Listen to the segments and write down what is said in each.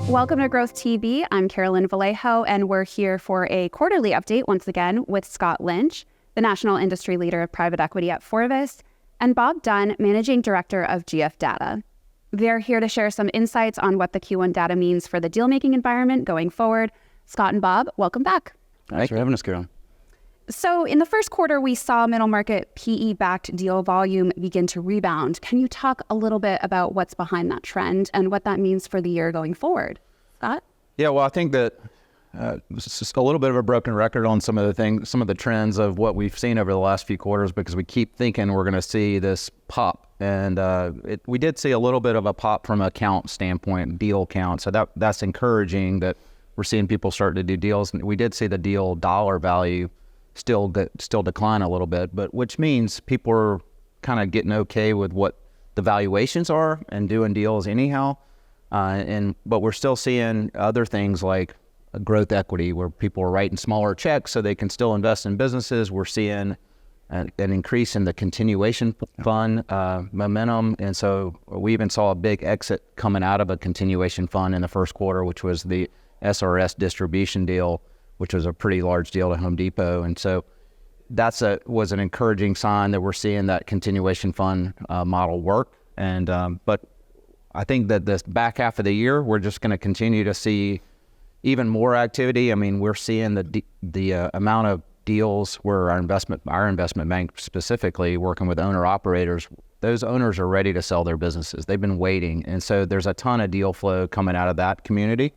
Welcome to Growth TV. I'm Carolyn Vallejo, and we're here for a quarterly update once again with Scott Linch, the National Industry Leader of Private Equity at FORVIS, and Bob Dunn, Managing Director of GF Data. They're here to share some insights on what the Q1 data means for the deal-making environment going forward. Scott and Bob, welcome back. Thanks for having us, Carolyn. So in the first quarter, we saw middle market PE-backed deal volume begin to rebound. Can you talk a little bit about what's behind that trend and what that means for the year going forward? Scott? Yeah, well, I think that it's just a little bit of a broken record on some of the things, some of the trends of what we've seen over the last few quarters, because we keep thinking we're going to see this pop. And we did see a little bit of a pop from a count standpoint, deal count. So that's encouraging that we're seeing people start to do deals. And we did see the deal dollar value still decline a little bit, but which means people are kind of getting okay with what the valuations are and doing deals anyhow. But we're still seeing other things like growth equity, where people are writing smaller checks so they can still invest in businesses. We're seeing an increase in the continuation fund momentum, and so we even saw a big exit coming out of a continuation fund in the first quarter, which was the SRS distribution deal, which was a pretty large deal to Home Depot. And so was an encouraging sign that we're seeing that continuation fund model work. And but I think that this back half of the year, we're just going to continue to see even more activity. I mean, we're seeing the amount of deals where our investment bank specifically working with owner operators, those owners are ready to sell their businesses. They've been waiting. And so there's a ton of deal flow coming out of that community.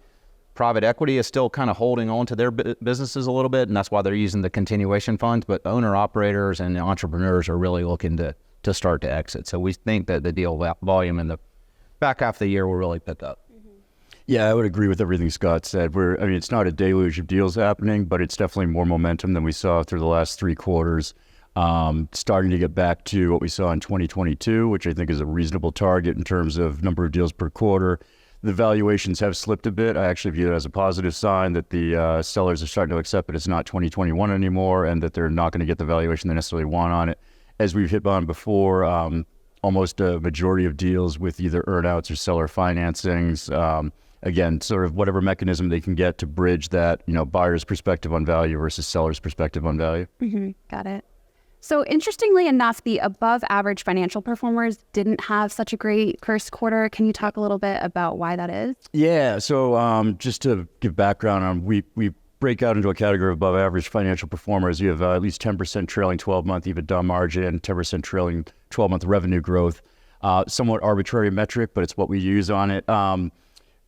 Private equity is still kind of holding on to their businesses a little bit, and that's why they're using the continuation funds, but owner operators and entrepreneurs are really looking to start to exit. So we think that the deal volume in the back half of the year will really pick up. Yeah, I would agree with everything Scott said. It's not a deluge of deals happening, but it's definitely more momentum than we saw through the last 3 quarters. Starting to get back to what we saw in 2022, which I think is a reasonable target in terms of number of deals per quarter. The valuations have slipped a bit. I actually view it as a positive sign that the sellers are starting to accept that it's not 2021 anymore, and that they're not going to get the valuation they necessarily want on it. As we've hit on before, almost a majority of deals with either earn-outs or seller financings. Again, sort of whatever mechanism they can get to bridge that, buyer's perspective on value versus seller's perspective on value. Mm-hmm. Got it. So interestingly enough, the above average financial performers didn't have such a great first quarter. Can you talk a little bit about why that is? Yeah, so just to give background on, we break out into a category of above average financial performers. You have at least 10% trailing 12-month EBITDA margin, 10% trailing 12-month revenue growth. Somewhat arbitrary metric, but it's what we use on it.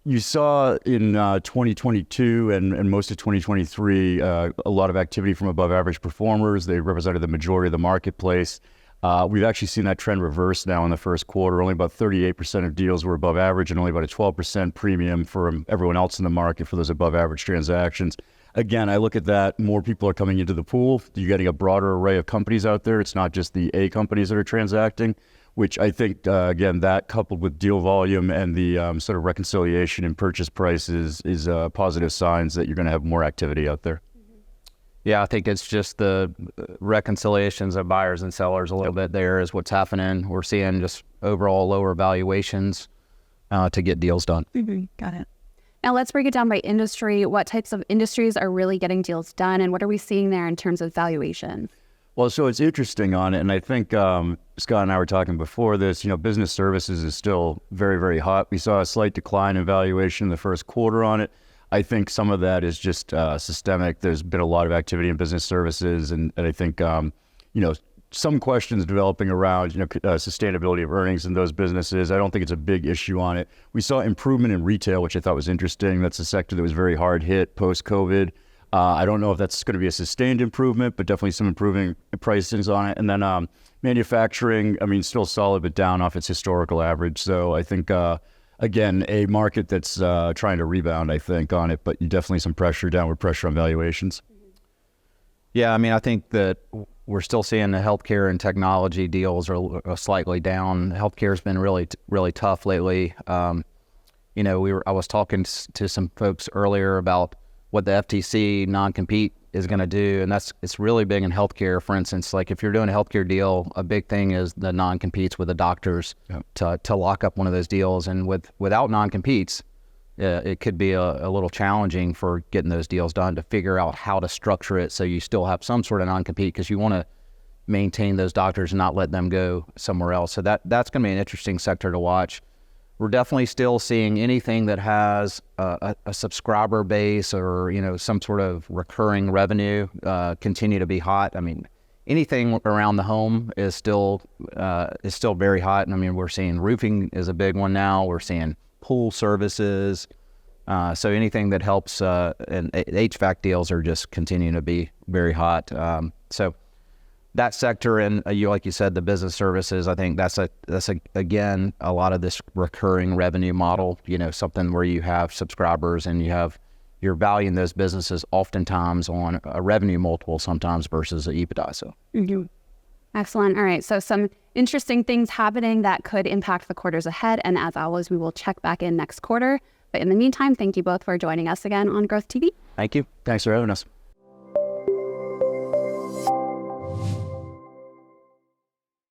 You saw in 2022 and most of 2023 a lot of activity from above average performers. They represented the majority of the marketplace. We've actually seen that trend reverse now in the first quarter. Only about 38% of deals were above average, and only about a 12% premium from everyone else in the market for those above average transactions. Again, I look at that, more people are coming into the pool. You're getting a broader array of companies out there. It's not just the A companies that are transacting, which I think, again, that coupled with deal volume and the sort of reconciliation in purchase prices is positive signs that you're going to have more activity out there. Yeah, I think it's just the reconciliations of buyers and sellers a little bit there is what's happening. We're seeing just overall lower valuations to get deals done. Mm-hmm. Got it. Now let's break it down by industry. What types of industries are really getting deals done, and what are we seeing there in terms of valuation? Well, so it's interesting on it, and I think Scott and I were talking before this, business services is still very, very hot. We saw a slight decline in valuation in the first quarter on it. I think some of that is just systemic. There's been a lot of activity in business services, and I think, some questions developing around, sustainability of earnings in those businesses. I don't think it's a big issue on it. We saw improvement in retail, which I thought was interesting. That's a sector that was very hard hit post-COVID. I don't know if that's going to be a sustained improvement, but definitely some improving pricings on it. And then manufacturing, still solid, but down off its historical average. So I think, again, a market that's trying to rebound, I think, on it, but definitely some downward pressure on valuations. Yeah, I think that we're still seeing the healthcare and technology deals are slightly down. Healthcare's been really, really tough lately. I was talking to some folks earlier about what the FTC non-compete is going to do, and it's really big in healthcare. For instance, like if you're doing a healthcare deal, a big thing is the non-competes with the doctors to lock up one of those deals. And without non-competes, it could be a little challenging for getting those deals done to figure out how to structure it so you still have some sort of non-compete, because you want to maintain those doctors and not let them go somewhere else. So that's going to be an interesting sector to watch. We're definitely still seeing anything that has a subscriber base or, some sort of recurring revenue continue to be hot. I mean, anything around the home is still very hot. And I mean, we're seeing roofing is a big one now. We're seeing pool services. So anything that helps, and HVAC deals are just continuing to be very hot. So that sector, and like you said, the business services, I think that's again a lot of this recurring revenue model. Something where you have subscribers and you're valuing those businesses oftentimes on a revenue multiple, sometimes versus an EBITDA. So. Excellent. All right. So some interesting things happening that could impact the quarters ahead. And as always, we will check back in next quarter. But in the meantime, thank you both for joining us again on Growth TV. Thank you. Thanks for having us.